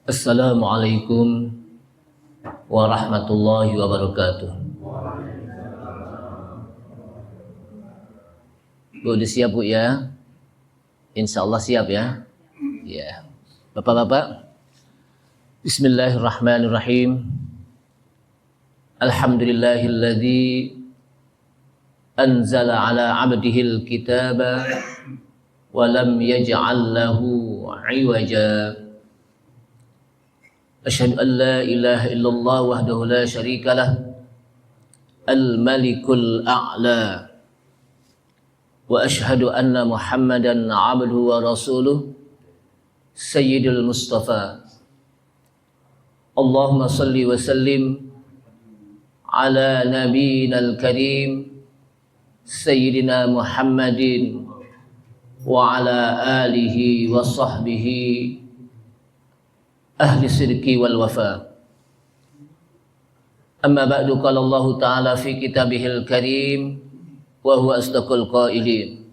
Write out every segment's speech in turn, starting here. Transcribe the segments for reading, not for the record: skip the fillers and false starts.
Assalamualaikum warahmatullahi wabarakatuh. Bu, udah siap Bu ya? Insya Allah siap ya? Ya. Bapak-bapak, Bismillahirrahmanirrahim. Alhamdulillahilladzi anzala ala abdihil kitaba wa lam yaj'al lahu 'iwaja. Asyhadu an la ilaha illallah wahdahu la syarika lah al-malikul a'la wa asyhadu anna Muhammadan 'abduhu wa rasuluh sayyidul mustafa. Allahumma salli wa sallim ala nabiyyinal karim sayyidina Muhammadin wa ala alihi wa sahbihi ahli sidqi wal wafa. Amma ba'du, qala Allah ta'ala fi kitabihil karim wa huwa asdaqul qailin.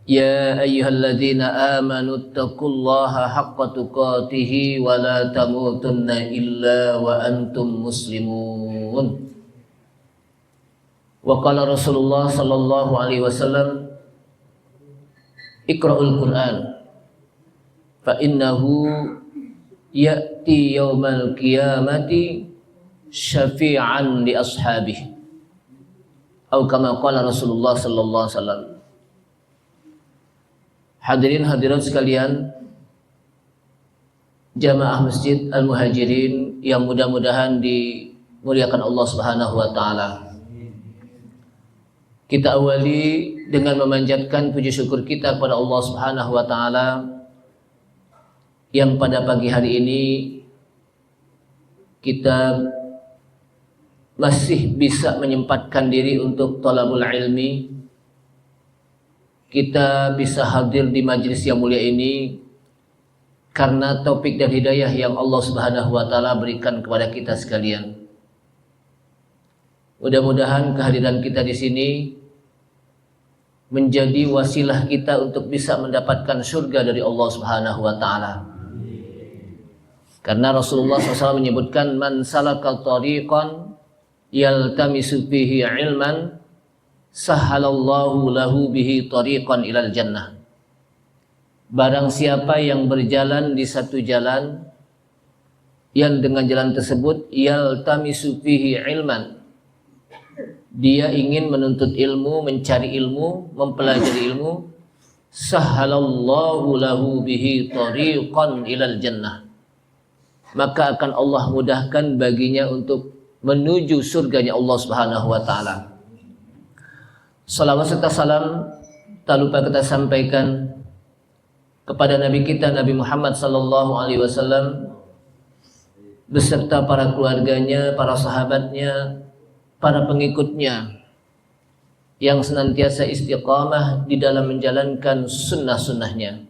Ya ayyuhalladzina amanu taqullaha haqqa tuqatih wa la tamutunna illa wa antum muslimun. Wa qala Rasulullah sallallahu alaihi wasallam, Iqra'ul Qur'an fa innahu ya'ti yaumal qiyamati syafi'an li ashabihi, atau kama qala Rasulullah sallallahu alaihi wasallam. Hadirin hadirat sekalian, jamaah Masjid Al-Muhajirin yang mudah-mudahan dimuliakan Allah Subhanahu wa taala. Kita awali dengan memanjatkan puji syukur kita kepada Allah Subhanahu wa taala yang pada pagi hari ini kita masih bisa menyempatkan diri untuk thalabul ilmi. Kita bisa hadir di majelis yang mulia ini karena taufik dan hidayah yang Allah Subhanahu wa taala berikan kepada kita sekalian. Mudah-mudahan kehadiran kita di sini menjadi wasilah kita untuk bisa mendapatkan surga dari Allah Subhanahu wa taala. Karena Rasulullah SAW menyebutkan, man salaka tariqan yaltamisu fihi ilman sahhalallahu lahu bihi tariqan ilal jannah. Barang siapa yang berjalan di satu jalan yang dengan jalan tersebut yaltamisu fihi ilman, dia ingin menuntut ilmu, mencari ilmu, mempelajari ilmu, sahhalallahu lahu bihi tariqan ilal jannah, maka akan Allah mudahkan baginya untuk menuju surganya Allah Subhanahu wa taala. Salawat serta salam tak lupa kita sampaikan kepada Nabi kita Nabi Muhammad sallallahu alaihi wasallam beserta para keluarganya, para sahabatnya, para pengikutnya yang senantiasa istiqamah di dalam menjalankan sunnah-sunnahnya.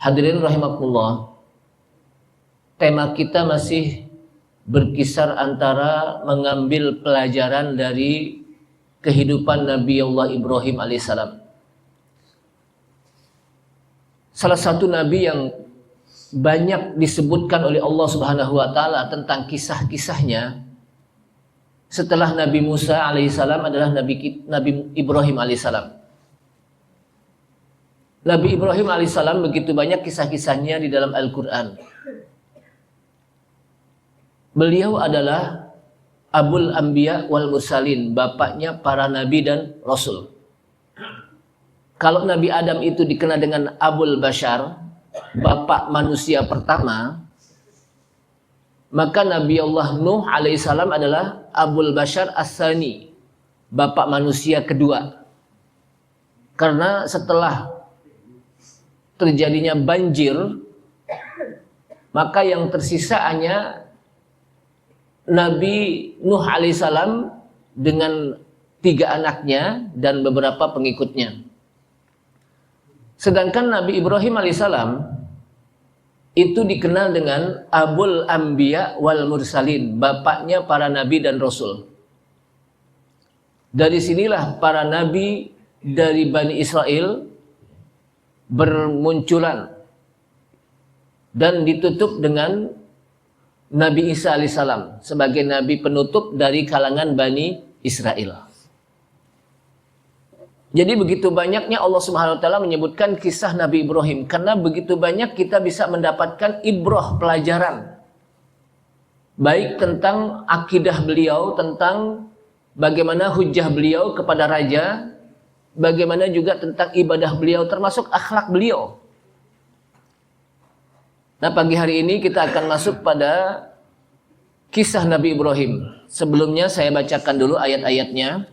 Hadirin rahimakumullah, tema kita masih berkisar antara mengambil pelajaran dari kehidupan Nabi Allah Ibrahim alaihissalam. Salah satu nabi yang banyak disebutkan oleh Allah Subhanahu wa taala tentang kisah-kisahnya setelah Nabi Musa alaihissalam adalah Nabi Ibrahim alaihissalam. Nabi Ibrahim alaihissalam begitu banyak kisah-kisahnya di dalam Al-Quran. Beliau adalah Abul Anbiya wal Mursalin, bapaknya para nabi dan rasul. Kalau Nabi Adam itu dikenal dengan Abul Bashar, bapak manusia pertama, maka Nabi Allah Nuh alaihissalam adalah Abul Bashar As-Sani, bapak manusia kedua. Karena setelah terjadinya banjir, maka yang tersisa hanya Nabi Nuh alaihissalam dengan 3 anaknya dan beberapa pengikutnya. Sedangkan Nabi Ibrahim alaihissalam itu dikenal dengan Abul Anbiya wal Mursalin, bapaknya para nabi dan rasul. Dari sinilah para nabi dari Bani Israel bermunculan. dan ditutup dengan Nabi Isa alaihissalam sebagai nabi penutup dari kalangan Bani Israel. Jadi begitu banyaknya Allah Subhanahu wa taala menyebutkan kisah Nabi Ibrahim karena begitu banyak kita bisa mendapatkan ibrah, pelajaran. Baik tentang akidah beliau, tentang bagaimana hujah beliau kepada raja, bagaimana juga tentang ibadah beliau, termasuk akhlak beliau. Nah, pagi hari ini kita akan masuk pada kisah Nabi Ibrahim. Sebelumnya saya bacakan dulu ayat-ayatnya.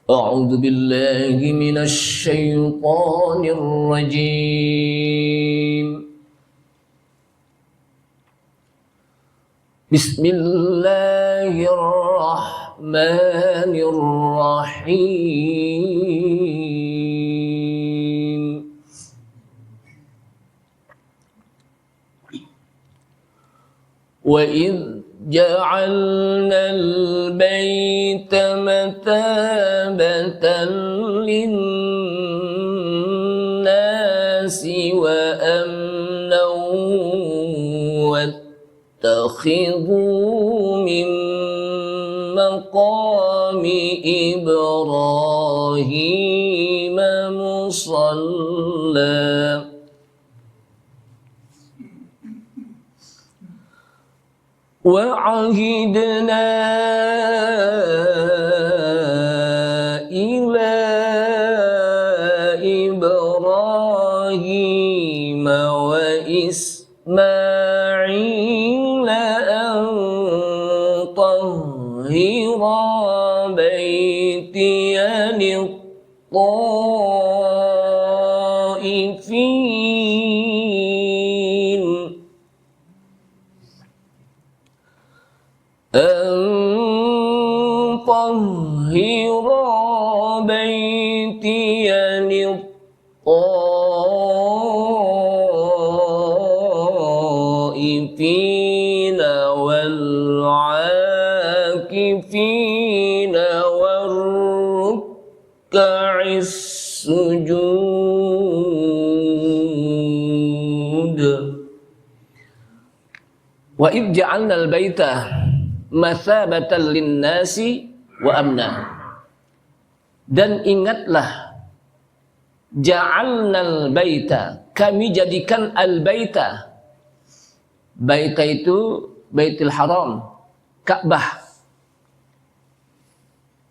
A'udzu billahi minasy syaithanir rajim. Bismillahirrahmanirrahim. وَإِذْ جَعَلْنَا الْبَيْتَ مَثَابَةً لِلنَّاسِ وَأَمْنًا وَاتَّخِذُوا مِن مَّقَامِ إِبْرَاهِيمَ مُصَلًّى وَعَهِدْنَا إِلَى إِبْرَاهِيمَ وَإِسْمَاعِيلَ أَن طَهِّرَا بَيْتِيَ لِلطَّائِفِينَ طهر بيتي للطائفين والعاكفين والركع السجود. وإذ جعلنا البيت mathabatan linnasi wa amna. Dan ingatlah, ja'alnal baita, kami jadikan al-baita. Baita itu Baitul Haram, Ka'bah.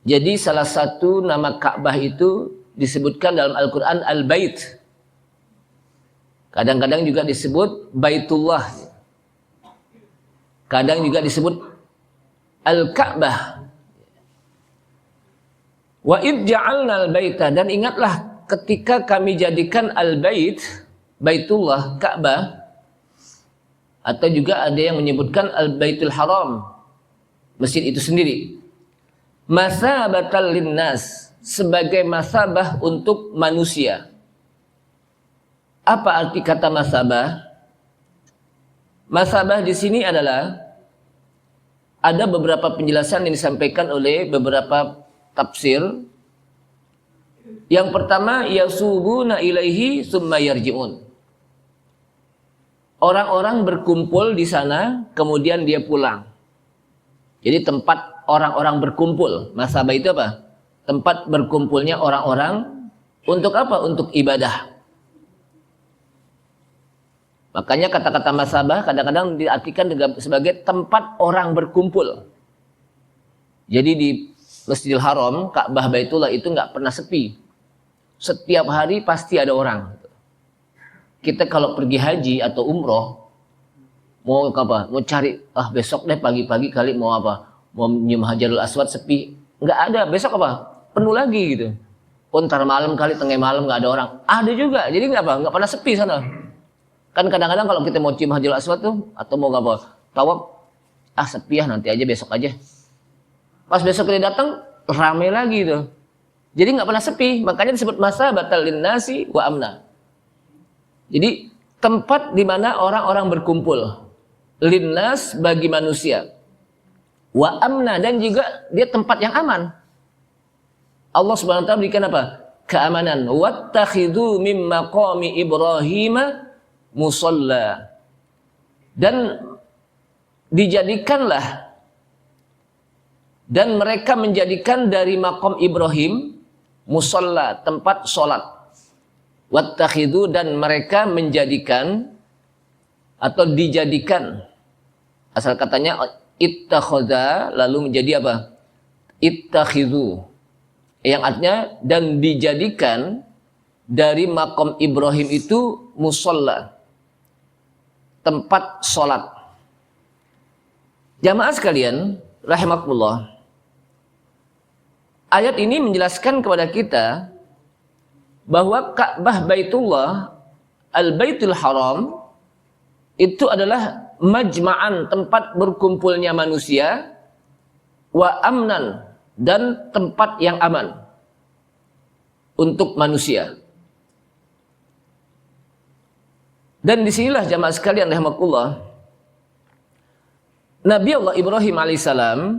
Jadi salah satu nama Ka'bah itu disebutkan dalam Al-Quran Al-Bait. Kadang-kadang juga disebut Baitullah. Kadang juga disebut Al-Ka'bah. Wa id ja'alnal baita, dan ingatlah ketika kami jadikan al-bait, Baitullah, Ka'bah, atau juga ada yang menyebutkan al-Baitul Haram, masjid itu sendiri, masabatan linnas, sebagai masabah untuk manusia. Apa arti kata masabah? Masabah di sini adalah ada beberapa penjelasan yang disampaikan oleh beberapa tafsir. Yang pertama, yasubuna ilaihi summa yarji'un. Orang-orang berkumpul di sana, kemudian dia pulang. Jadi tempat orang-orang berkumpul. Masabah itu apa? Tempat berkumpulnya orang-orang untuk apa? Untuk ibadah. Makanya kata-kata masabah kadang-kadang diartikan sebagai tempat orang berkumpul. Jadi di Masjidil Haram, Ka'bah Baitullah itu nggak pernah sepi. Setiap hari pasti ada orang. Kita kalau pergi haji atau umroh, mau apa? Mau cari, besok deh pagi-pagi kali mau apa? Mau nyium Hajarul Aswad sepi. Nggak ada, besok apa? Penuh lagi gitu. Ntar malam kali, tengah malam nggak ada orang. Ada juga, jadi nggak pernah sepi sana. Kan kadang-kadang kalau kita mau cium Hajarul Aswad tuh, atau mau apa, tawaf, sepi ya, nanti aja, besok aja. Pas besok kita datang, ramai lagi tuh. Jadi nggak pernah sepi, makanya disebut masabatan linnasi wa amna. Jadi tempat di mana orang-orang berkumpul, linnas bagi manusia, wa amna, dan juga dia tempat yang aman. Allah Subhanahu wa taala berikan apa? Keamanan. Wattakhidhu mim maqami Ibrahim musalla. Dan dijadikanlah dan mereka menjadikan dari maqam Ibrahim musalla, tempat sholat. Wattakhidhu, dan mereka menjadikan atau dijadikan, asal katanya ittakhadha, lalu menjadi apa? Ittakhidhu, yang artinya dan dijadikan dari maqam Ibrahim itu musalla, tempat sholat. Jamaah sekalian rahimakumullah, ayat ini menjelaskan kepada kita bahwa Ka'bah Baitullah, Al-Baitul Haram, itu adalah majma'an, tempat berkumpulnya manusia, wa amnan, dan tempat yang aman untuk manusia. Dan disinilah jamaah sekalian rahimakumullah, Nabi Allah Ibrahim alaihissalam,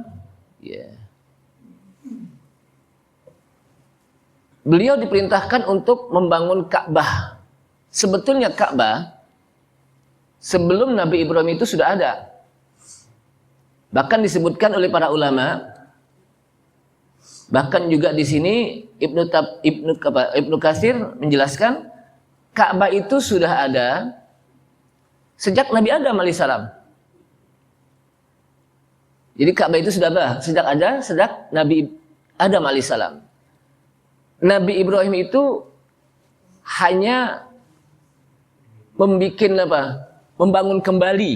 beliau diperintahkan untuk membangun Ka'bah. Sebetulnya Ka'bah sebelum Nabi Ibrahim itu sudah ada. Bahkan disebutkan oleh para ulama, bahkan juga di sini Ibnu Katsir menjelaskan Ka'bah itu sudah ada sejak Nabi Adam alaihissalam. Jadi Ka'bah itu sudah apa? Sejak Nabi Adam alaihissalam. Nabi Ibrahim itu hanya membangun kembali,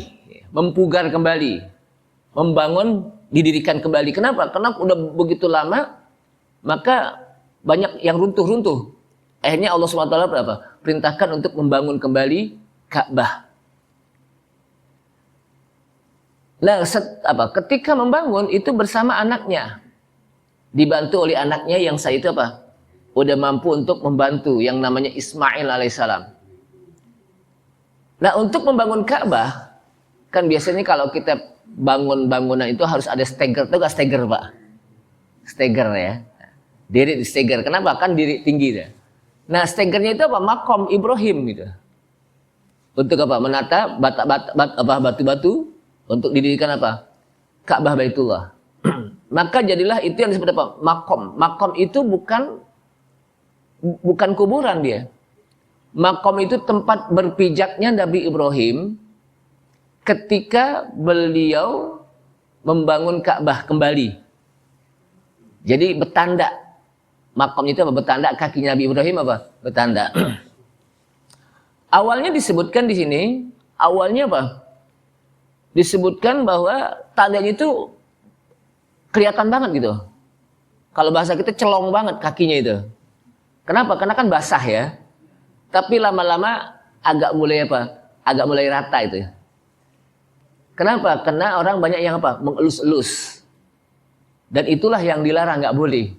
mempugar kembali, didirikan kembali. Kenapa? Karena udah begitu lama, maka banyak yang runtuh-runtuh. Akhirnya Allah SWT perintahkan untuk membangun kembali Ka'bah. Nah, ketika membangun itu bersama anaknya, dibantu oleh anaknya yang saat itu udah mampu untuk membantu, yang namanya Ismail alaihissalam. Nah, untuk membangun Ka'bah, kan biasanya kalau kita bangun bangunan itu harus ada steger. Tahu gak steger, Pak? Steger ya. Diri steger. Kenapa? Kan diri tinggi deh. Nah, stegernya itu Maqam Ibrahim gitu. Untuk menata batu-batu untuk didirikan Ka'bah Baitullah. Maka jadilah itu yang disebut Maqam. Maqam itu bukan kuburan dia. Maqam itu tempat berpijaknya Nabi Ibrahim ketika beliau membangun Ka'bah kembali. Jadi bertanda. Maqam itu bertanda, kakinya Nabi Ibrahim bertanda. Awalnya disebutkan di sini, disebutkan bahwa tandanya itu kelihatan banget gitu. Kalau bahasa kita celong banget kakinya itu. Kenapa? Karena kan basah ya. Tapi lama-lama agak mulai rata itu. Kenapa? Karena orang banyak yang mengelus-elus. Dan itulah yang dilarang, nggak boleh.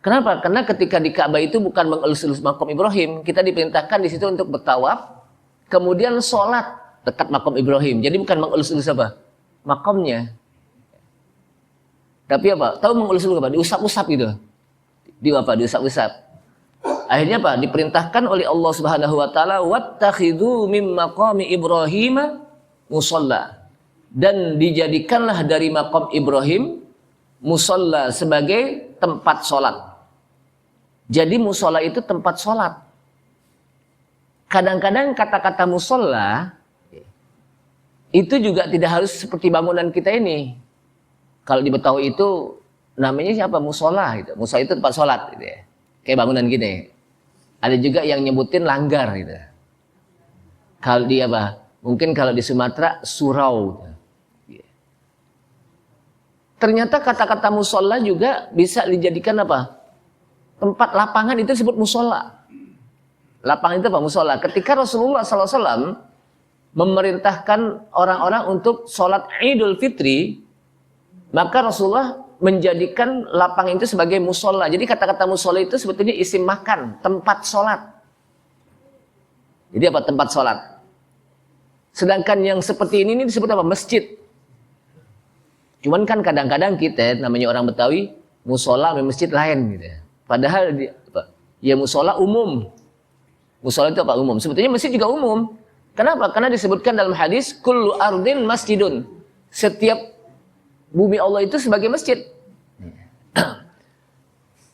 Kenapa? Karena ketika di Ka'bah itu bukan mengelus-elus Maqam Ibrahim, kita diperintahkan di situ untuk bertawaf, kemudian sholat dekat Maqam Ibrahim. Jadi bukan mengelus-elus makamnya. Tapi tahu mengelus-elus diusap-usap gitu. Diusap-usap. Akhirnya diperintahkan oleh Allah Subhanahu wa taala, wattakhidhu mim maqami Ibrahim musalla. Dan dijadikanlah dari Maqam Ibrahim musalla sebagai tempat sholat. Jadi musalla itu tempat sholat. Kadang-kadang kata-kata musalla itu juga tidak harus seperti bangunan kita ini. Kalau di Betawi itu namanya siapa? Musola gitu. Musola itu tempat sholat gitu ya. Kayak bangunan gini. Ada juga yang nyebutin langgar gitu. Kalau di mungkin kalau di Sumatera surau gitu. Ternyata kata-kata musola juga bisa dijadikan tempat lapangan itu disebut musola. Lapangan itu musola. Ketika Rasulullah SAW memerintahkan orang-orang untuk sholat Idul Fitri, maka Rasulullah menjadikan lapangan itu sebagai musola. Jadi kata-kata musola itu sebetulnya isim makan, tempat sholat. Jadi tempat sholat. Sedangkan yang seperti ini disebut masjid. Cuman kan kadang-kadang kita namanya orang Betawi, musola sama masjid lain gitu. Padahal ya musola umum. Musola itu apa? Umum. Sebetulnya masjid juga umum. Kenapa? Karena disebutkan dalam hadis kullu ardin masjidun. Setiap bumi Allah itu sebagai masjid.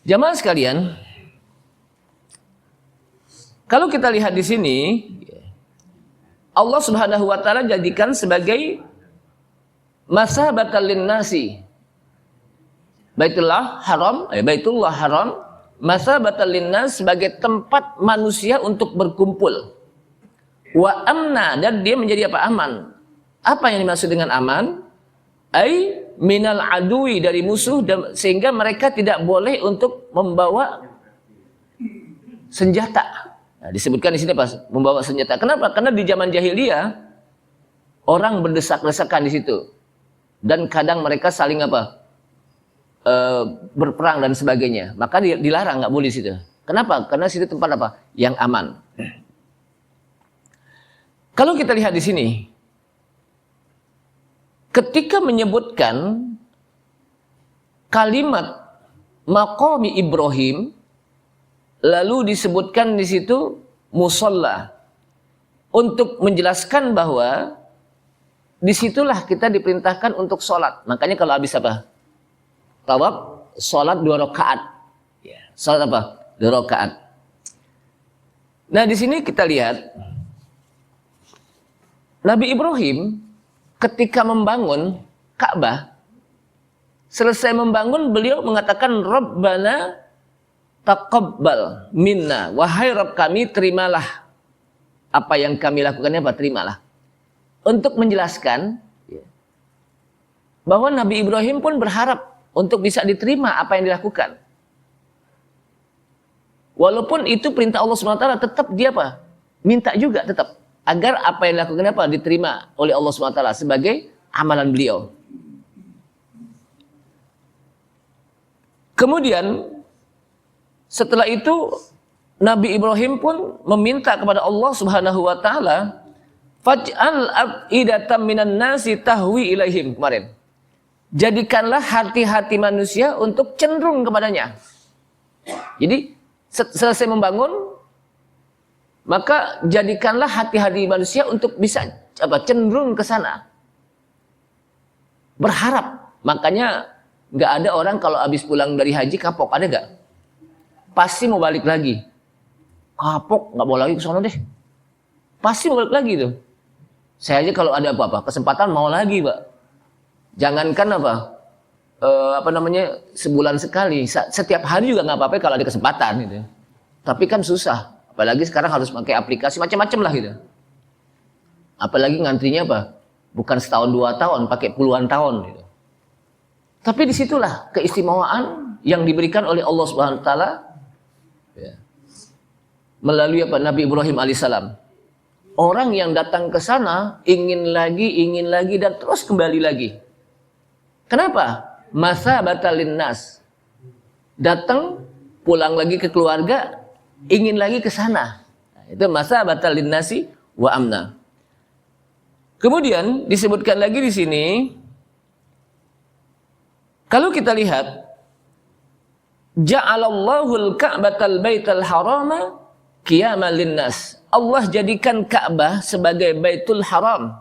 Jamaah sekalian, kalau kita lihat di sini, Allah Subhanahu wa taala jadikan sebagai masabatan linnasi. Baitullah Haram masabatan linnas sebagai tempat manusia untuk berkumpul. Wa amna, dan dia menjadi apa? Aman. Apa yang dimaksud dengan aman? Ai minal adui, dari musuh, dan sehingga mereka tidak boleh untuk membawa senjata. Nah, disebutkan di sini pas membawa senjata. Kenapa? Karena di zaman jahiliyah orang berdesak-desakan di situ. Dan kadang mereka saling apa? Berperang dan sebagainya. Maka dilarang, nggak boleh di situ. Kenapa? Karena situ tempat apa? Yang aman. Kalau kita lihat di sini, ketika menyebutkan kalimat maqami Ibrahim, lalu disebutkan di situ musalla, untuk menjelaskan bahwa disitulah kita diperintahkan untuk sholat. Makanya kalau habis apa? Tawaf, sholat 2 rakaat. Ya, sholat apa? 2 rakaat. Nah, di sini kita lihat Nabi Ibrahim ketika membangun Ka'bah, selesai membangun beliau mengatakan Rabbana taqabbal minna, wahai Rabb kami, terimalah apa yang kami lakukan, apa? Terimalah. Untuk menjelaskan bahwa Nabi Ibrahim pun berharap untuk bisa diterima apa yang dilakukan. Walaupun itu perintah Allah SWT, tetap dia apa? Minta juga tetap agar apa yang dilakukan apa? Diterima oleh Allah SWT sebagai amalan beliau. Kemudian setelah itu Nabi Ibrahim pun meminta kepada Allah Subhanahu wa taala, faj'al af'idatan minan nasi tahwi ilaihim, kemarin. Jadikanlah hati-hati manusia untuk cenderung kepadanya. Jadi selesai membangun, maka jadikanlah hati-hati manusia untuk bisa apa? Cenderung ke sana. Berharap. Makanya nggak ada orang kalau habis pulang dari haji kapok, ada nggak? Pasti mau balik lagi. Kapok, nggak mau lagi ke sana deh. Pasti mau balik lagi tuh. Saya aja kalau ada apa-apa kesempatan mau lagi, Pak. Jangankan sebulan sekali, setiap hari juga nggak apa-apa kalau ada kesempatan gitu. Tapi kan susah, apalagi sekarang harus pakai aplikasi macam-macam lah gitu. Apalagi ngantrinya apa? Bukan setahun 2 tahun, pakai puluhan tahun gitu. Tapi disitulah keistimewaan yang diberikan oleh Allah Subhanahu Wa Taala melalui apa? Nabi Ibrahim alaihissalam. Orang yang datang ke sana ingin lagi dan terus kembali lagi. Kenapa? Masa batalin nas. Datang, pulang lagi ke keluarga, ingin lagi ke sana. Itu masa batalin nasi wa amna. Kemudian disebutkan lagi di sini, kalau kita lihat, ja'alallahul ka'batal baital harama qiyamal linnas. Allah jadikan Ka'bah sebagai Baitul Haram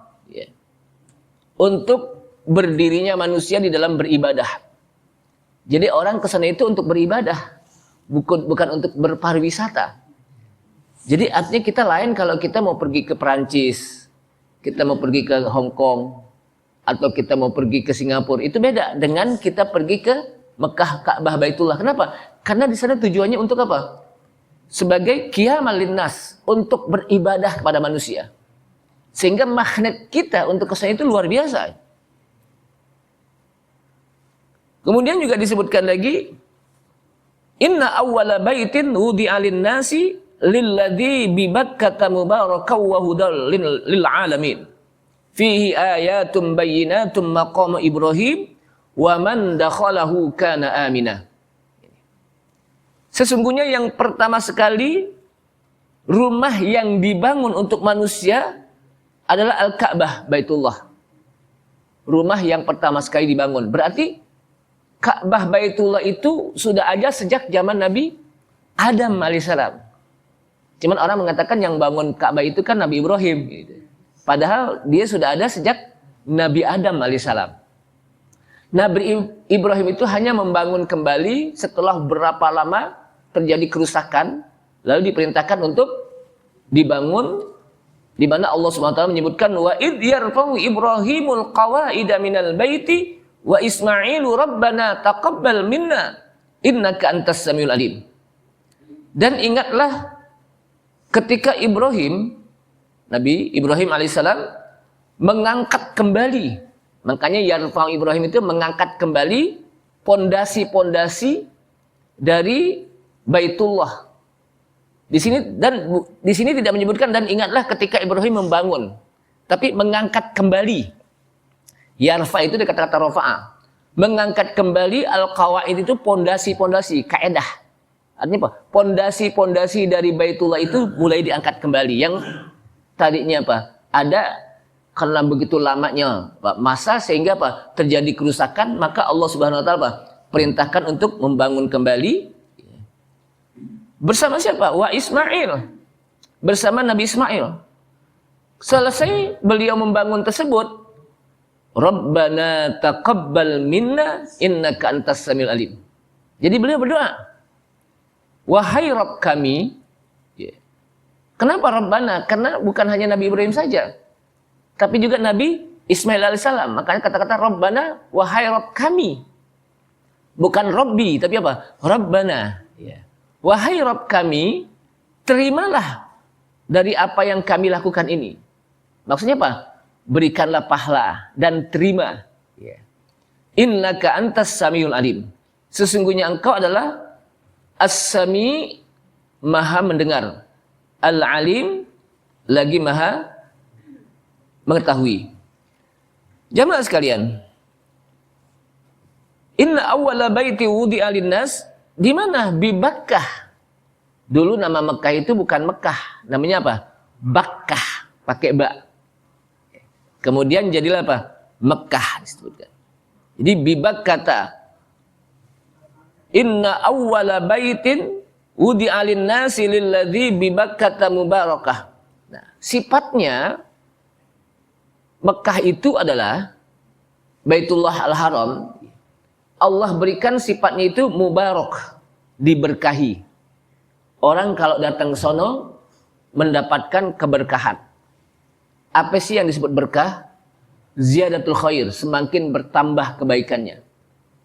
untuk berdirinya manusia di dalam beribadah. Jadi orang ke sana itu untuk beribadah, bukan untuk berpariwisata. Jadi artinya kita lain kalau kita mau pergi ke Perancis, kita mau pergi ke Hong Kong, atau kita mau pergi ke Singapura, itu beda dengan kita pergi ke Mekah, Ka'bah, Baitullah. Kenapa? Karena di sana tujuannya untuk apa? Sebagai qiyamal linnas, untuk beribadah kepada manusia. Sehingga magnet kita untuk ke sana itu luar biasa. Kemudian juga disebutkan lagi, inna awwala baitin wudi'a lin-nasi lilladzi bi Bakkah mubarakan wa hudal lil alamin. Fihi ayatum bayyinatum maqam Ibrahim wa man dakhalahu kana amina. Sesungguhnya yang pertama sekali rumah yang dibangun untuk manusia adalah Al-Ka'bah, Baitullah. Rumah yang pertama sekali dibangun. Berarti Ka'bah Baitullah itu sudah ada sejak zaman Nabi Adam alaihissalam. Cuman orang mengatakan yang bangun Ka'bah itu kan Nabi Ibrahim. Gitu. Padahal dia sudah ada sejak Nabi Adam alaihissalam. Nabi Ibrahim itu hanya membangun kembali setelah berapa lama terjadi kerusakan, lalu diperintahkan untuk dibangun, di mana Allah SWT menyebutkan wa id yarfa'u Ibrahimul qawaida minal baiti wa Ismailu rabbana taqabbal minna innaka antas samiul alim. Dan ingatlah ketika Nabi Ibrahim alaihissalam mengangkat kembali, makanya yarfa'u Ibrahim itu mengangkat kembali pondasi-pondasi dari Baitullah. Di sini tidak menyebutkan dan ingatlah ketika Ibrahim membangun, tapi mengangkat kembali. Yarfa itu dari kata-kata rafa'a. Mengangkat kembali al-qawaid itu pondasi-pondasi, kaedah. Artinya apa? Pondasi-pondasi dari Baitullah itu mulai diangkat kembali. Yang tadinya apa? Ada karena begitu lamanya masa sehingga apa? Terjadi kerusakan, maka Allah Subhanahu wa taala perintahkan untuk membangun kembali. Bersama siapa? Wa Ismail. Bersama Nabi Ismail. Selesai beliau membangun tersebut, Rabbana taqabbal minna innaka antas samiul alim. Jadi beliau berdoa, wahai Rabb kami. Kenapa Rabbana? Karena bukan hanya Nabi Ibrahim saja, tapi juga Nabi Ismail alaihissalam. Makanya kata-kata Rabbana, wahai Rabb kami. Bukan Rabbi, tapi apa? Rabbana. Wahai Rabb kami, terimalah dari apa yang kami lakukan ini. Maksudnya apa? Berikanlah pahala dan terima. Innaka antas samiul alim. Sesungguhnya engkau adalah as-sami, maha mendengar. Al-alim, lagi maha mengetahui. Jamaah sekalian, inna awwala baiti wudi'a lin-nas, di mana? Bi Bakkah. Dulu nama Mekah itu bukan Mekah, namanya apa? Bakkah, pakai ba. Kemudian jadilah apa? Mekah disebutkan. Jadi bi Bakkata. Inna awwala baitin wudi'a lin-nasi lilladzi bi Bakkata mubarakah. Nah, sifatnya Mekah itu adalah Baitullah Al-Haram. Allah berikan sifatnya itu mubarak, diberkahi. Orang kalau datang ke sono mendapatkan keberkahan. Apa sih yang disebut berkah? Ziyadatul khair, semakin bertambah kebaikannya.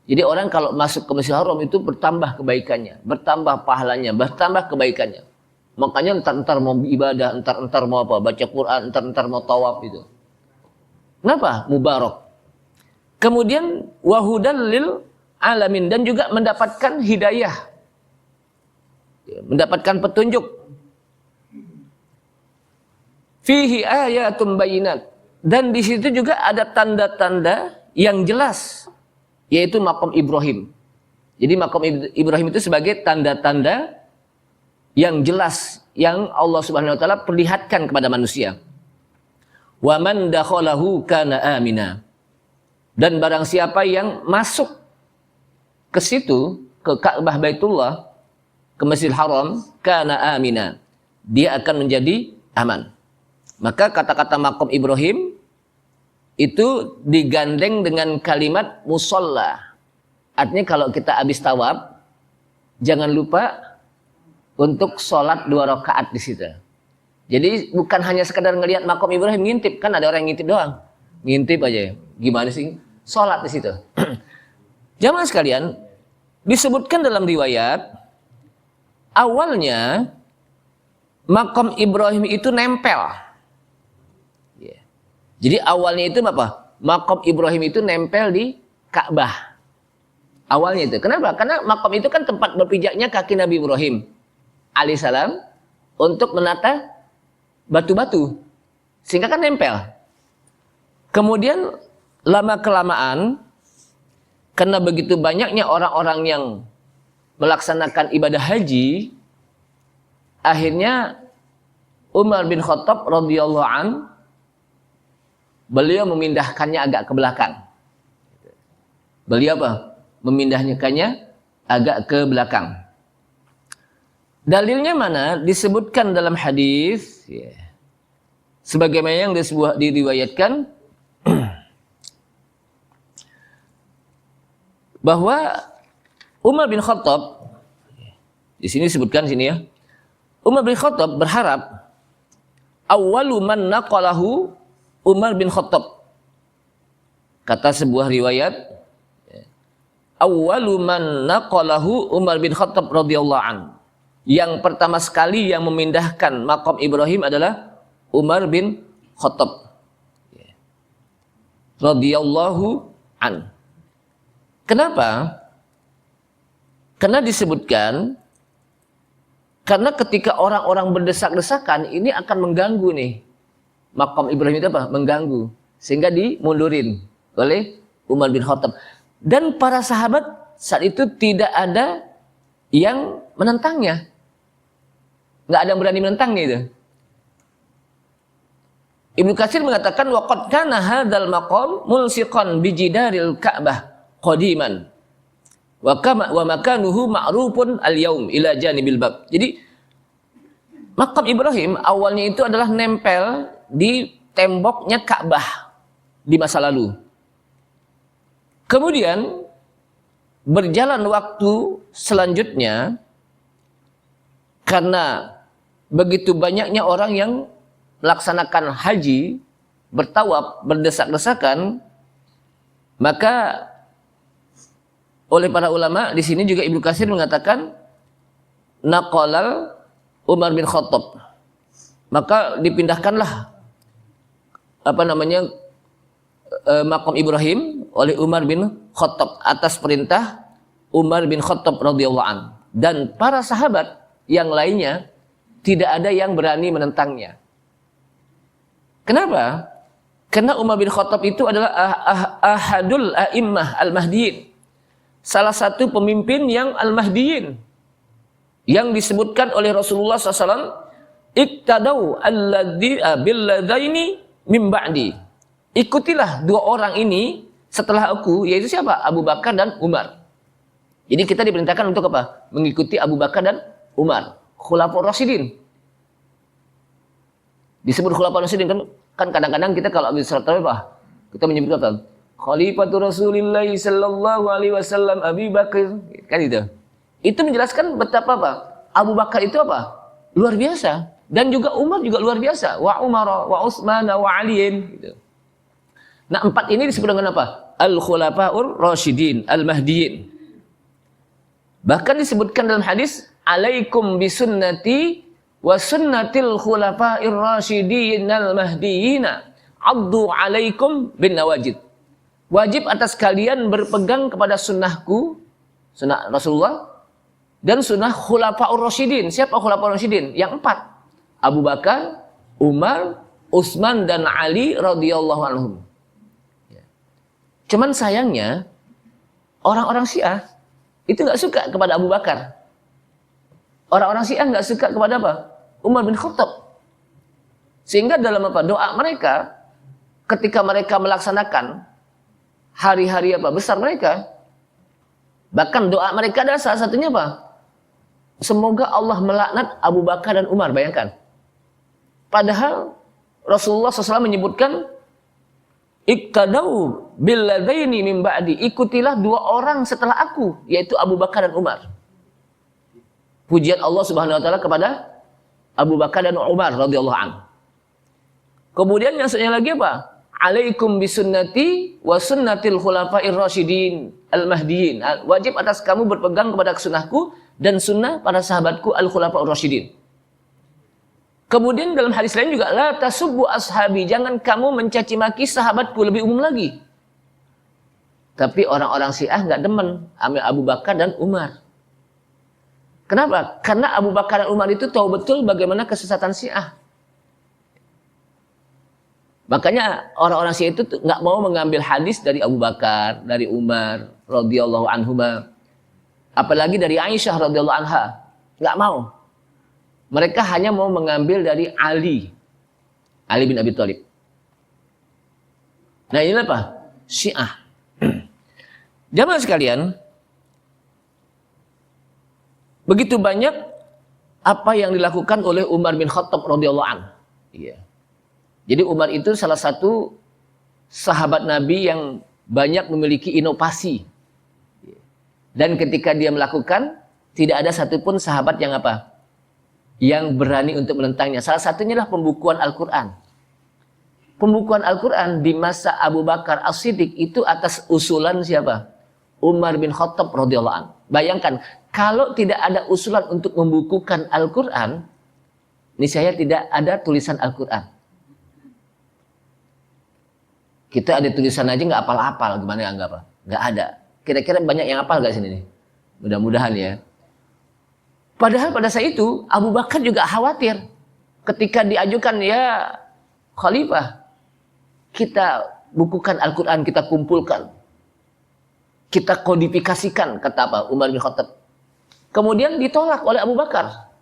Jadi orang kalau masuk ke Masjidil Haram itu bertambah kebaikannya, bertambah pahalanya, bertambah kebaikannya. Makanya entar mau ibadah, entar mau apa? Baca Quran, entar mau tawaf itu. Kenapa? Mubarak. Kemudian wahudan lil alamin, dan juga mendapatkan hidayah, mendapatkan petunjuk. Fihi ayatum bayinat, dan di situ juga ada tanda-tanda yang jelas, yaitu maqam Ibrahim. Jadi maqam Ibrahim itu sebagai tanda-tanda yang jelas yang Allah Subhanahu wa taala perlihatkan kepada manusia. Wa man dakhalahu kana amina. Dan barang siapa yang masuk ke situ, ke Ka'bah Baitullah, ke Masjidil Haram, kana amina, dia akan menjadi aman. Maka kata-kata maqam Ibrahim itu digandeng dengan kalimat musalla. Artinya kalau kita habis tawaf, jangan lupa untuk sholat 2 rakaat di situ. Jadi bukan hanya sekedar ngelihat maqam Ibrahim ngintip, kan ada orang yang ngintip doang. Ngintip aja. Gimana sih? Sholat di situ. Jamaah sekalian, disebutkan dalam riwayat, awalnya maqam Ibrahim itu nempel. Jadi awalnya itu apa? Maqam Ibrahim itu nempel di Ka'bah. Awalnya itu. Kenapa? Karena maqam itu kan tempat berpijaknya kaki Nabi Ibrahim alaihissalam untuk menata batu-batu. Sehingga kan nempel. Kemudian lama-kelamaan, karena begitu banyaknya orang-orang yang melaksanakan ibadah haji, akhirnya Umar bin Khattab radhiyallahu an, beliau memindahkannya agak ke belakang. Beliau apa? Memindahkannya agak ke belakang. Dalilnya mana? Disebutkan dalam hadis, ya, sebagaimana yang diriwayatkan bahwa Umar bin Khattab, di sini disebutkan sini ya, Umar bin Khattab berharap awwalu man naqalahu Umar bin Khattab. Kata sebuah riwayat, awwalu man naqalahu Umar bin Khattab radhiyallahu an. Yang pertama sekali yang memindahkan makam Ibrahim adalah Umar bin Khattab radhiyallahu an. Kenapa? Karena disebutkan, karena ketika orang-orang berdesak-desakan, ini akan mengganggu nih. Makam Ibrahim itu apa? Mengganggu. Sehingga dimundurin oleh Umar bin Khattab. Dan para sahabat saat itu tidak ada yang menentangnya. Nggak ada yang berani menentangnya itu. Ibnu Katsir mengatakan waqad kana hadzal maqam mulsiqan bijidaril Ka'bah qadiman wa makanuhu ma'rufun al-yaum ila janibil bab. Jadi makam Ibrahim awalnya itu adalah nempel di temboknya Ka'bah di masa lalu. Kemudian berjalan waktu selanjutnya, karena begitu banyaknya orang yang melaksanakan haji, bertawaf, berdesak-desakan, maka oleh para ulama di sini juga Ibnu Katsir mengatakan naqalal Umar bin Khattab. Maka dipindahkanlah makam Ibrahim oleh Umar bin Khattab atas perintah Umar bin Khattab radhiyallahu an. Dan para sahabat yang lainnya tidak ada yang berani menentangnya. Kenapa? Karena Umar bin Khattab itu adalah ahadul a'immah al-mahdiyin. Salah satu pemimpin yang al-mahdiyin. Yang disebutkan oleh Rasulullah SAW, iktadau billadaini min ba'di. Ikutilah dua orang ini setelah aku, yaitu siapa? Abu Bakar dan Umar. Jadi kita diperintahkan untuk apa? Mengikuti Abu Bakar dan Umar. Khulafaur Rasyidin. Disebut Khulafaur Rasyidin kan kadang-kadang kita kalau habis salat tarawih kita menyebut apa? Khalifatur Rasulillah sallallahu alaihi wasallam Abi Bakar, kan itu. Itu menjelaskan betapa apa? Abu Bakar itu apa? Luar biasa, dan juga Umar juga luar biasa. Wa Umar wa Utsman wa Ali gitu. Nah, empat ini disebut dengan apa? Al-Khulafaur Rasyidin, Al-Mahdiyin. Bahkan disebutkan dalam hadis, alaikum bisunnati wa sunnatil khulafa'ir rasyidin al-mahdiyyin, addu alaikum bin nawajid. Wajib atas kalian berpegang kepada sunnahku, sunnah Rasulullah, dan sunnah khulafaur rasyidin. Siapa khulafaur rasyidin? Yang empat. Abu Bakar, Umar, Utsman, dan Ali radhiyallahu anhum. Cuman sayangnya, orang-orang Syiah itu nggak suka kepada Abu Bakar. Orang-orang Syiah nggak suka kepada apa? Umar bin Khattab. Sehingga dalam apa? Doa mereka, ketika mereka melaksanakan hari-hari apa besar mereka, bahkan doa mereka adalah salah satunya apa? Semoga Allah melaknat Abu Bakar dan Umar. Bayangkan. Padahal Rasulullah SAW menyebutkan iktadau billadaini min ba'di, ikutilah dua orang setelah aku, yaitu Abu Bakar dan Umar. Pujian Allah Subhanahu wa taala kepada Abu Bakar dan Umar radhiyallahu anhu. Kemudian yang selanjutnya lagi apa? Alaikum bisunnati wa sunnatil khulafa'ir rasyidin al-mahdiyyin. Wajib atas kamu berpegang kepada sunnahku dan sunnah para sahabatku al-khulafa'ur rasyidin. Kemudian dalam hadis lain juga, la tasubbu ashabi, jangan kamu mencaci maki sahabatku, lebih umum lagi. Tapi orang-orang Syiah nggak demen sama Abu Bakar dan Umar. Kenapa? Karena Abu Bakar dan Umar itu tahu betul bagaimana kesesatan Syiah. Makanya orang-orang Syiah itu nggak mau mengambil hadis dari Abu Bakar, dari Umar radhiyallahu anhuma, apalagi dari Aisyah radhiyallahu anha, nggak mau. Mereka hanya mau mengambil dari Ali bin Abi Thalib. Nah, ini apa? Syiah. Jamaah sekalian, begitu banyak apa yang dilakukan oleh Umar bin Khattab radhiyallahu anhu. Iya. Jadi Umar itu salah satu sahabat Nabi yang banyak memiliki inovasi. Dan ketika dia melakukan, tidak ada satupun sahabat yang apa? Yang berani untuk menentangnya. Salah satunya adalah pembukuan Al-Quran. Pembukuan Al-Quran di masa Abu Bakar As-Siddiq itu atas usulan siapa? Umar bin Khattab radhiyallahu anhu. Bayangkan, kalau tidak ada usulan untuk membukukan Al-Quran, niscaya tidak ada tulisan Al-Quran. Kita ada tulisan aja nggak apal-apal, gimana ya nggak apa? Nggak ada. Kira-kira banyak yang apal nggak sini nih? Mudah-mudahan ya. Padahal pada saat itu Abu Bakar juga khawatir ketika diajukan ya Khalifah, kita bukukan Al-Quran, kita kumpulkan, kita kodifikasikan, kata apa? Umar bin Khattab. Kemudian ditolak oleh Abu Bakar.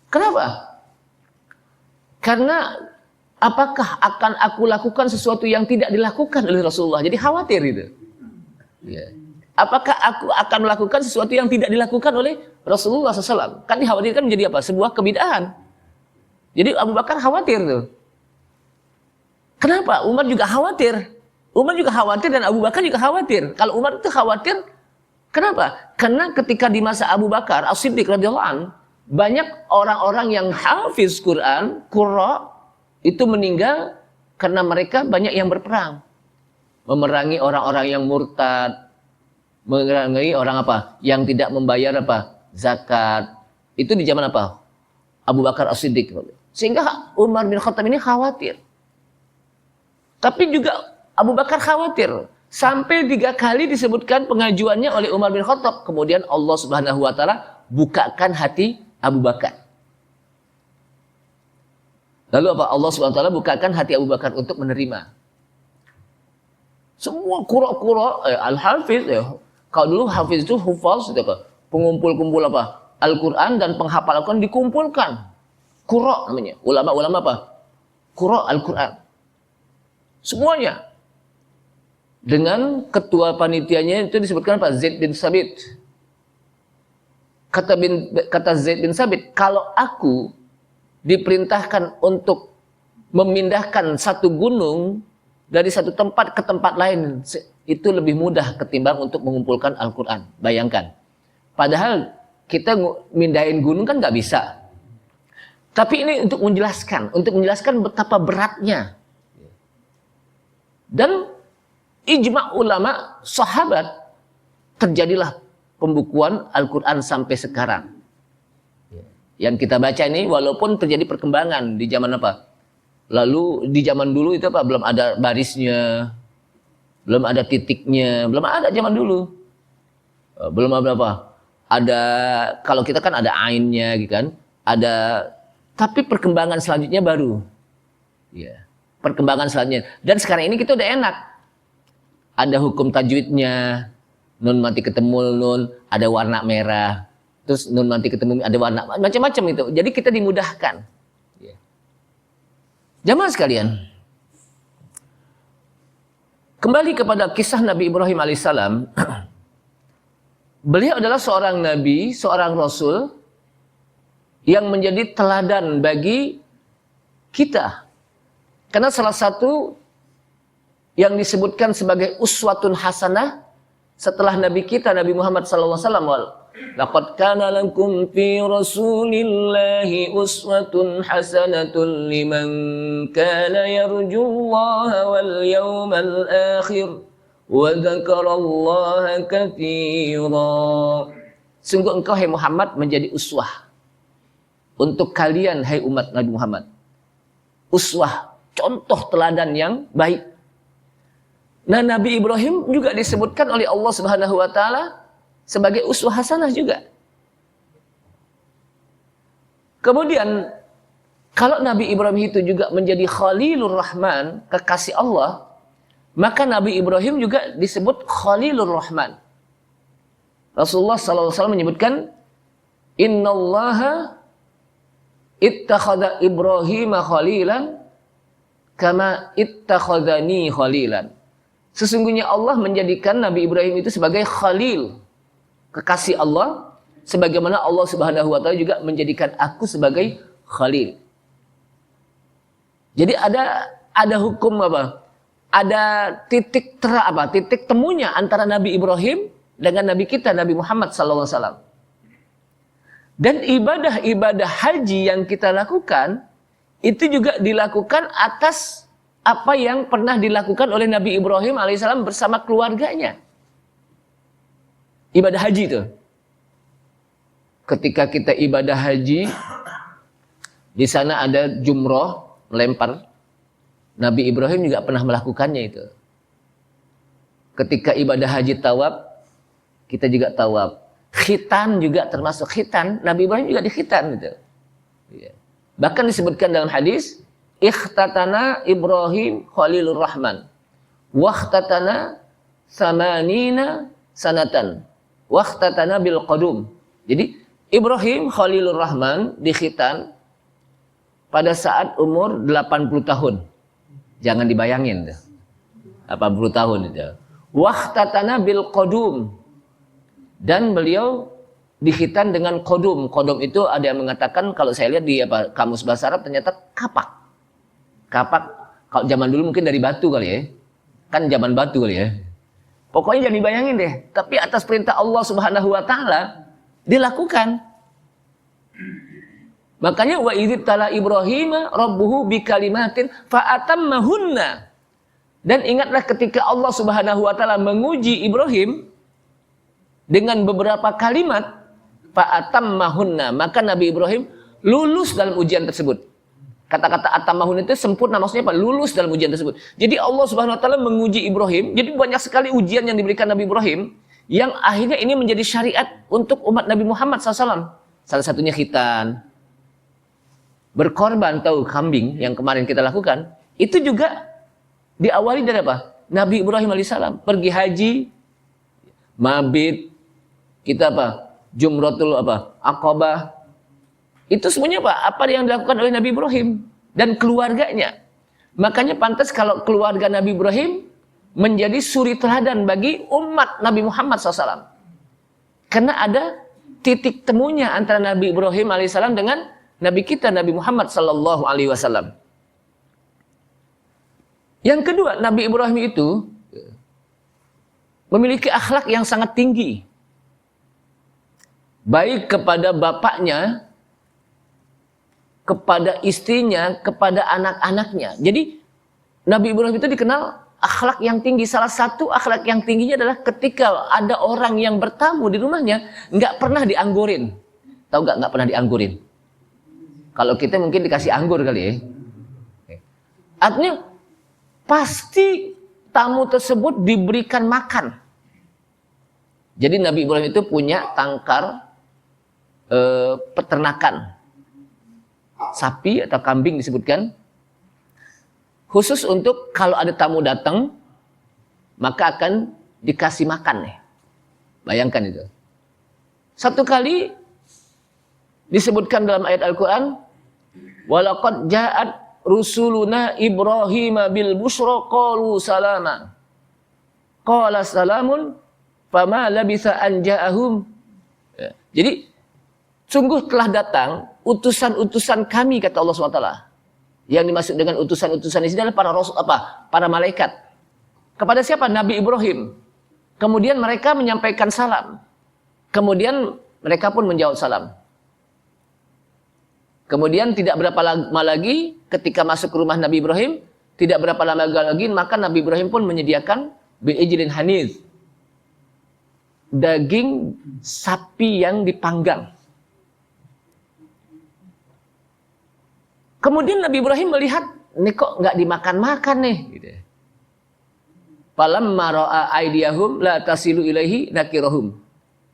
Kenapa? Karena apakah akan aku lakukan sesuatu yang tidak dilakukan oleh Rasulullah? Jadi khawatir itu. Ya. Apakah aku akan melakukan sesuatu yang tidak dilakukan oleh Rasulullah SAW? Kan dikhawatirkan menjadi apa? Sebuah kebid'ahan. Jadi Abu Bakar khawatir tuh. Kenapa? Umar juga khawatir. Umar juga khawatir dan Abu Bakar juga khawatir. Kalau Umar itu khawatir, kenapa? Karena ketika di masa Abu Bakar As-Siddiq radhiyallahu anhu, banyak orang-orang yang hafiz Quran, qurra, itu meninggal karena mereka banyak yang berperang. Memerangi orang-orang yang murtad, memerangi orang apa? Yang tidak membayar apa? Zakat. Itu di zaman apa? Abu Bakar As-Siddiq. Sehingga Umar bin Khattab ini khawatir. Tapi juga Abu Bakar khawatir. Sampai 3 kali disebutkan pengajuannya oleh Umar bin Khattab. Kemudian Allah Subhanahu wa taala bukakan hati Abu Bakar. Lalu apa? Allah Subhanahu wa taala bukakan hati Abu Bakar untuk menerima. Semua qura-qura al-hafiz ya. Kalau dulu hafiz itu hufaz itu apa? Pengumpul-kumpul apa? Al-Qur'an dan penghafal Al-Qur'an dikumpulkan. Qura namanya. Ulama-ulama apa? Qura Al-Qur'an. Semuanya. Dengan ketua panitianya itu disebutkan apa? Zaid bin Sabit. Kata Zaid bin Sabit, kalau aku diperintahkan untuk memindahkan satu gunung dari satu tempat ke tempat lain, itu lebih mudah ketimbang untuk mengumpulkan Al-Quran. Bayangkan. Padahal kita mindahin gunung kan nggak bisa. Tapi ini untuk menjelaskan betapa beratnya. Dan ijma' ulama sahabat, terjadilah pembukuan Al-Quran sampai sekarang. Yang kita baca ini walaupun terjadi perkembangan di zaman apa? Lalu di zaman dulu itu apa? Belum ada barisnya, belum ada titiknya, belum ada zaman dulu. Belum ada apa? Ada, kalau kita kan ada ainnya gitu kan. Ada, tapi perkembangan selanjutnya baru. Ya, perkembangan selanjutnya. Dan sekarang ini kita udah enak. Ada hukum tajwidnya, nun mati ketemu nun, ada warna merah. Terus nun mati ketemu ada warna, macam-macam itu. Jadi kita dimudahkan. Jamaah sekalian, kembali kepada kisah Nabi Ibrahim alaihissalam. Beliau adalah seorang nabi, seorang rasul yang menjadi teladan bagi kita. Karena salah satu yang disebutkan sebagai uswatun hasanah setelah nabi kita Nabi Muhammad sallallahu alaihi wasallam, laqad kana lakum fi rasulillahi uswatun hasanatun liman kana yarjullaha wal yawmal akhir wa dzakarallaha katsira. Sungguh engkau hai Muhammad menjadi uswah untuk kalian hai umat Nabi Muhammad. Uswah, contoh teladan yang baik. Nah, Nabi Ibrahim juga disebutkan oleh Allah Subhanahu wa taala sebagai uswah hasanah juga. Kemudian kalau Nabi Ibrahim itu juga menjadi Khalilur Rahman, kekasih Allah, maka Nabi Ibrahim juga disebut Khalilur Rahman. Rasulullah sallallahu alaihi wasallam menyebutkan, "Innallaha ittakhadha Ibrahima khalilan kama ittakhadhani khalilan." Sesungguhnya Allah menjadikan Nabi Ibrahim itu sebagai khalil, kekasih Allah, sebagaimana Allah Subhanahu wa taala juga menjadikan aku sebagai khalil. Jadi ada hukum apa? Ada titik titik temunya antara Nabi Ibrahim dengan Nabi kita Nabi Muhammad sallallahu alaihi wasallam. Dan ibadah-ibadah haji yang kita lakukan itu juga dilakukan atas apa yang pernah dilakukan oleh Nabi Ibrahim alaihissalam bersama keluarganya. Ibadah haji itu. Ketika kita ibadah haji, di sana ada jumroh, melempar. Nabi Ibrahim juga pernah melakukannya itu. Ketika ibadah haji tawaf, kita juga tawaf. Khitan juga termasuk khitan. Nabi Ibrahim juga dikhitan gitu. Bahkan disebutkan dalam hadis, ikhtatana Ibrahim Khalilur Rahman. Wakhtatana samanina sanatan. Wakhtatana bil qadum. Jadi Ibrahim Khalilur Rahman dikhitan pada saat umur 80 tahun. Jangan dibayangin tuh. 80 tahun itu. Wakhtatana bil qadum. Dan beliau dikhitan dengan qadum. Qadum itu ada yang mengatakan, kalau saya lihat di kamus bahasa Arab, ternyata kapak. Kapak kalau zaman dulu mungkin dari batu kali ya. Kan zaman batu kali ya. Pokoknya jangan dibayangin deh, tapi atas perintah Allah Subhanahu wa taala dilakukan. Makanya wa idztala Ibrahim rabbuhu bikalimatin fa atammahunna. Dan ingatlah ketika Allah Subhanahu wa taala menguji Ibrahim dengan beberapa kalimat, fa atammahunna, maka Nabi Ibrahim lulus dalam ujian tersebut. Kata-kata atammahun itu sempurna, maksudnya apa? Lulus dalam ujian tersebut. Jadi Allah Subhanahu wa taala menguji Ibrahim. Jadi banyak sekali ujian yang diberikan Nabi Ibrahim yang akhirnya ini menjadi syariat untuk umat Nabi Muhammad SAW. Salah satunya khitan. Berkorban, tahu kambing yang kemarin kita lakukan, itu juga diawali dari apa? Nabi Ibrahim alaihissalam pergi haji, mabit, kita apa? Jumratul Aqabah. Itu semuanya apa yang dilakukan oleh Nabi Ibrahim dan keluarganya. Makanya pantas kalau keluarga Nabi Ibrahim menjadi suri teladan bagi umat Nabi Muhammad SAW. Karena ada titik temunya antara Nabi Ibrahim alaihissalam dengan Nabi kita Nabi Muhammad sallallahu alaihi wasallam. Yang kedua, Nabi Ibrahim itu memiliki akhlak yang sangat tinggi. Baik kepada bapaknya, kepada istrinya, kepada anak-anaknya. Jadi Nabi Ibrahim itu dikenal akhlak yang tinggi. Salah satu akhlak yang tingginya adalah ketika ada orang yang bertamu di rumahnya, nggak pernah dianggurin. Tahu nggak pernah dianggurin? Kalau kita mungkin dikasih anggur kali ya. Artinya pasti tamu tersebut diberikan makan. Jadi Nabi Ibrahim itu punya tangkar peternakan. Sapi atau kambing disebutkan. Khusus untuk kalau ada tamu datang, maka akan dikasih makan nih. Bayangkan itu. Satu kali disebutkan dalam ayat Al-Quran, walaqad ja'at rusuluna Ibrahim bil busyra qalu salama. Qala salamun fama labitha an ja'ahum. Jadi sungguh telah datang utusan-utusan kami, kata Allah SWT. Yang dimaksud dengan utusan-utusan ini adalah para rasul, para malaikat. Kepada siapa? Nabi Ibrahim. Kemudian mereka menyampaikan salam. Kemudian mereka pun menjawab salam. Kemudian tidak berapa lama lagi ketika masuk ke rumah Nabi Ibrahim, tidak berapa lama lagi maka Nabi Ibrahim pun menyediakan bi'ijlin haniz, daging sapi yang dipanggang. Kemudian Nabi Ibrahim melihat, ini kok nggak dimakan-makan nih. Gitu. Falamma ra'a aydiyahum la tasilu ilaihi nakirahum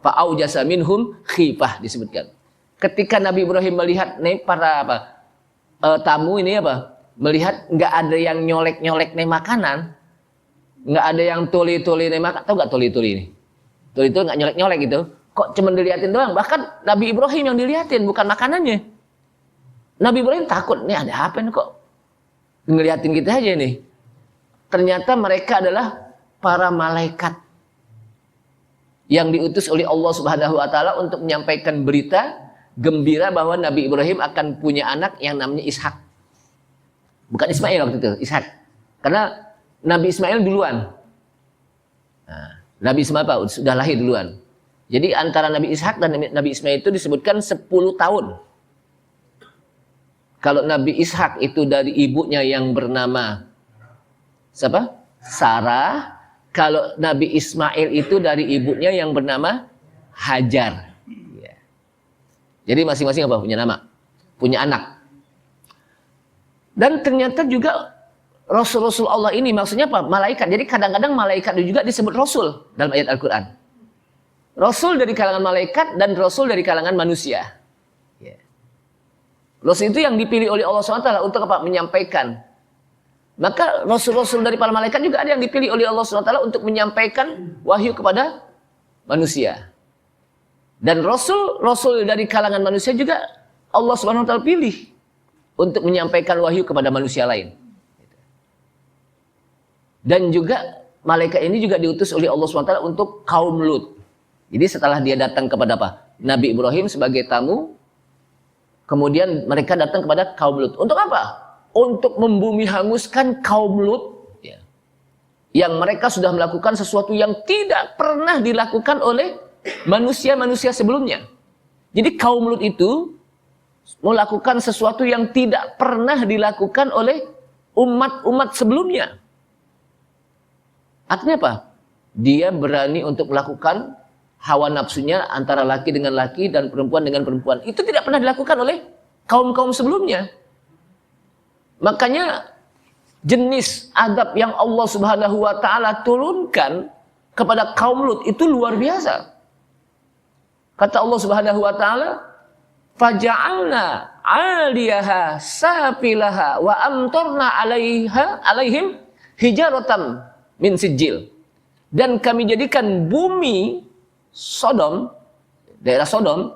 fa'aujasa minhum khifah, disebutkan. Ketika Nabi Ibrahim melihat nih para tamu ini melihat nggak ada yang nyolek-nyolek nih makanan, nggak ada yang tuli-tuli nih makan, tahu nggak tuli-tuli ini? Tuli itu nggak nyolek-nyolek gitu, kok cuma dilihatin doang. Bahkan Nabi Ibrahim yang dilihatin bukan makanannya. Nabi Ibrahim takut, nih ada apa nih kok ngeliatin kita aja nih. Ternyata mereka adalah para malaikat yang diutus oleh Allah Subhanahu wa taala untuk menyampaikan berita gembira bahwa Nabi Ibrahim akan punya anak yang namanya Ishak. Bukan Ismail waktu itu, Ishak. Karena Nabi Ismail duluan. Nah, Nabi Ismail apa? Sudah lahir duluan. Jadi antara Nabi Ishak dan Nabi Ismail itu disebutkan 10 tahun. Kalau Nabi Ishak itu dari ibunya yang bernama siapa? Sarah. Kalau Nabi Ismail itu dari ibunya yang bernama Hajar. Ya. Jadi masing-masing apa? Punya nama, punya anak. Dan ternyata juga Rasul-Rasul Allah ini maksudnya apa? Malaikat. Jadi kadang-kadang malaikat juga disebut Rasul dalam ayat Al-Quran. Rasul dari kalangan malaikat dan Rasul dari kalangan manusia. Ya. Rasul itu yang dipilih oleh Allah SWT untuk apa? Menyampaikan. Maka Rasul-Rasul dari para malaikat juga ada yang dipilih oleh Allah SWT untuk menyampaikan wahyu kepada manusia. Dan Rasul dari kalangan manusia juga Allah SWT pilih untuk menyampaikan wahyu kepada manusia lain. Dan juga malaikat ini juga diutus oleh Allah SWT untuk kaum Lut. Jadi setelah dia datang kepada apa? Nabi Ibrahim sebagai tamu, kemudian mereka datang kepada kaum Lut. Untuk apa? Untuk membumi hanguskan kaum Lut, ya, yang mereka sudah melakukan sesuatu yang tidak pernah dilakukan oleh manusia-manusia sebelumnya. Jadi kaum Lut itu melakukan sesuatu yang tidak pernah dilakukan oleh umat-umat sebelumnya. Artinya apa? Dia berani untuk melakukan hawa nafsunya antara laki dengan laki dan perempuan dengan perempuan. Itu tidak pernah dilakukan oleh kaum-kaum sebelumnya. Makanya jenis adab yang Allah Subhanahu wa taala turunkan kepada kaum Lut itu luar biasa. Kata Allah Subhanahu wa taala, "Faja'alna 'aliyaha safilaha wa amtarna 'alaihim hijaratan min sijil." Dan kami jadikan bumi Sodom, daerah Sodom,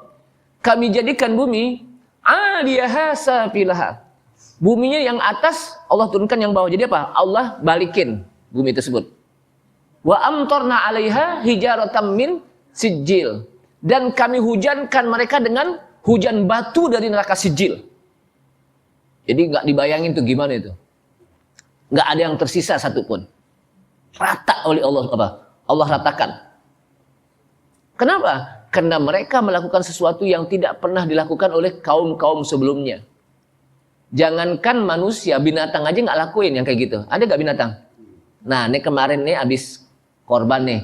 kami jadikan bumi 'aliyaha safilaha. Buminya yang atas Allah turunkan yang bawah. Jadi apa? Allah balikin bumi tersebut. Wa amtarna 'alaiha hijaratan min sijil. Dan kami hujankan mereka dengan hujan batu dari neraka sijil. Jadi nggak dibayangin tuh gimana itu. Nggak ada yang tersisa satupun. Rata oleh Allah apa? Allah ratakan. Kenapa? Karena mereka melakukan sesuatu yang tidak pernah dilakukan oleh kaum-kaum sebelumnya. Jangankan manusia, binatang aja nggak lakuin yang kayak gitu. Ada nggak binatang? Nah, ini kemarin nih abis korban nih,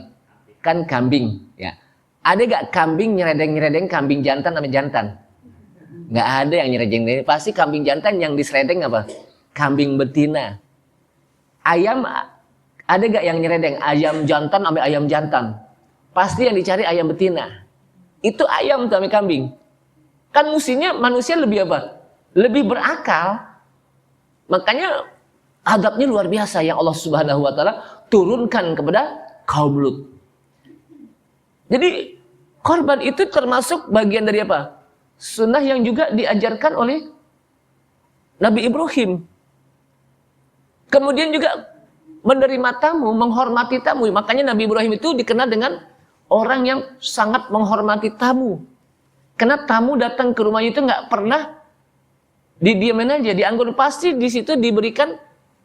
kan kambing, ya. Ada nggak kambing nyeredeng kambing jantan sama jantan? Nggak ada yang nyeredeng. Pasti kambing jantan yang diseredeng apa? Kambing betina. Ayam ada nggak yang nyeredeng? Ayam jantan sama ayam jantan. Pasti yang dicari ayam betina. Itu ayam sama kambing. Kan mestinya manusia lebih apa? Lebih berakal. Makanya adabnya luar biasa yang Allah Subhanahu wa taala turunkan kepada kaum Lut. Jadi korban itu termasuk bagian dari apa? Sunnah yang juga diajarkan oleh Nabi Ibrahim. Kemudian juga menerima tamu, menghormati tamu. Makanya Nabi Ibrahim itu dikenal dengan orang yang sangat menghormati tamu. Karena tamu datang ke rumahnya itu nggak pernah didiamin aja, dianggur, pasti di situ diberikan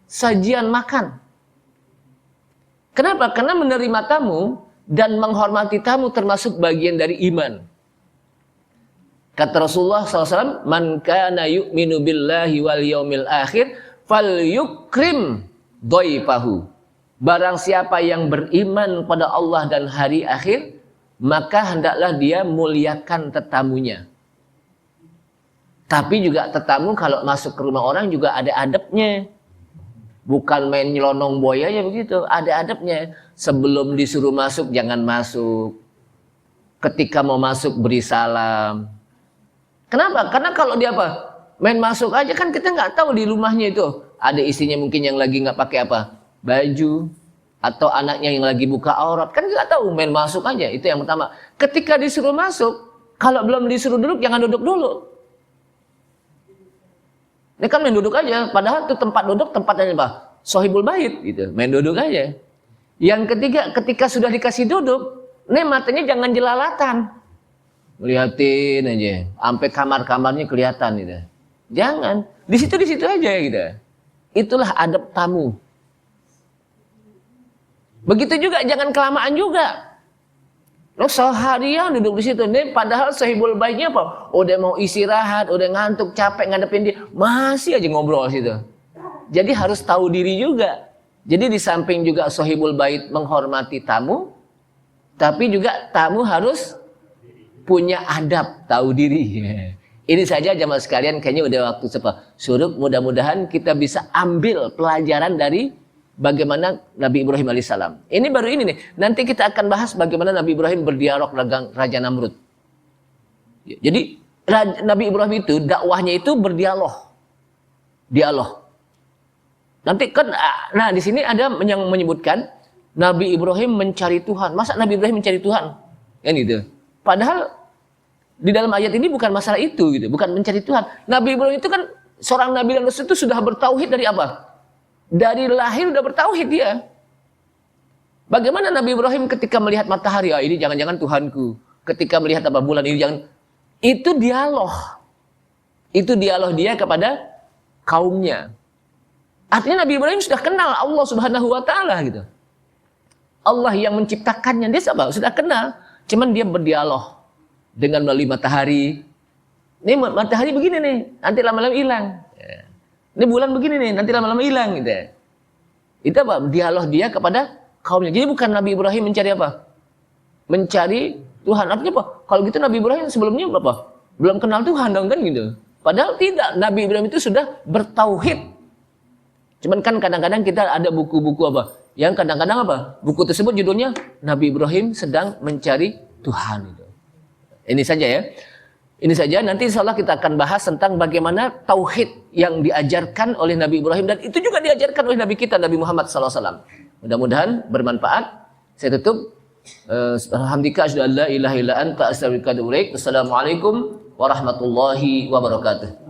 sajian makan. Kenapa? Karena menerima tamu dan menghormati tamu termasuk bagian dari iman. Kata Rasulullah SAW, "Man kana yu'minu billahi wal yaumil akhir falyukrim dhaifahu." Barang siapa yang beriman pada Allah dan hari akhir, maka hendaklah dia muliakan tetamunya. Tapi juga tetamu kalau masuk ke rumah orang juga ada adabnya. Bukan main nyelonong buaya aja begitu, ada adabnya. Sebelum disuruh masuk jangan masuk. Ketika mau masuk beri salam. Kenapa? Karena kalau dia apa? Main masuk aja kan kita nggak tahu di rumahnya itu. Ada istrinya mungkin yang lagi nggak pakai apa? Baju. Atau anaknya yang lagi buka aurat. Kan nggak tahu, main masuk aja. Itu yang pertama. Ketika disuruh masuk, kalau belum disuruh duduk jangan duduk dulu. Ini kan main duduk aja, padahal itu tempat duduk tempatnya apa? Sohibul bait gitu, main duduk aja. Yang ketiga, ketika sudah dikasih duduk, Nih matanya jangan jelalatan. Melihatin aja, sampai kamar-kamarnya kelihatan gitu. Jangan, di situ aja gitu. Itulah adab tamu. Begitu juga jangan kelamaan juga. Lo seharian duduk di situ, nih padahal sahibul baitnya apa? Udah mau istirahat, udah ngantuk, capek ngadepin dia, masih aja ngobrol situ. Jadi harus tahu diri juga. Jadi di samping juga sahibul bait menghormati tamu, tapi juga tamu harus punya adab, tahu diri. Ini saja jamaah sekalian, kayaknya udah waktu suruk. Mudah-mudahan kita bisa ambil pelajaran dari bagaimana Nabi Ibrahim alaihissalam. Ini baru ini nih. Nanti kita akan bahas bagaimana Nabi Ibrahim berdialog dengan Raja Namrud. Jadi Nabi Ibrahim itu dakwahnya itu berdialog. Dialog. Nanti kan, nah di sini ada yang menyebutkan Nabi Ibrahim mencari Tuhan. Masa Nabi Ibrahim mencari Tuhan? Kan gitu. Padahal di dalam ayat ini bukan masalah itu gitu, bukan mencari Tuhan. Nabi Ibrahim itu kan seorang nabi dan rasul itu sudah bertauhid dari apa? Dari lahir sudah bertauhid dia. Bagaimana Nabi Ibrahim ketika melihat matahari, ini jangan-jangan Tuhanku. Ketika melihat apa bulan ini jangan. Itu dialog. Itu dialog dia kepada kaumnya. Artinya Nabi Ibrahim sudah kenal Allah Subhanahu wa taala gitu. Allah yang menciptakannya dia sudah kenal, cuman dia berdialog dengan melalui matahari. Ini matahari begini nih, nanti lama-lama hilang. Ini bulan begini nih, nanti lama-lama hilang gitu. Itu apa? Dialog dia kepada kaumnya. Jadi bukan Nabi Ibrahim mencari apa? Mencari Tuhan. Artinya apa? Kalau gitu Nabi Ibrahim sebelumnya apa? Belum kenal Tuhan dong kan gitu. Padahal tidak, Nabi Ibrahim itu sudah bertauhid. Cuman kan kadang-kadang kita ada buku-buku apa? Yang kadang-kadang apa? Buku tersebut judulnya Nabi Ibrahim sedang mencari Tuhan itu. Ini saja ya. Ini saja, nanti insya Allah kita akan bahas tentang bagaimana tauhid yang diajarkan oleh Nabi Ibrahim. Dan itu juga diajarkan oleh Nabi kita, Nabi Muhammad SAW. Mudah-mudahan bermanfaat. Saya tutup. Alhamdulillah, asyhadu an la ilaha illa anta astaghfiruka wa atubu ilaik. Wassalamualaikum warahmatullahi wabarakatuh.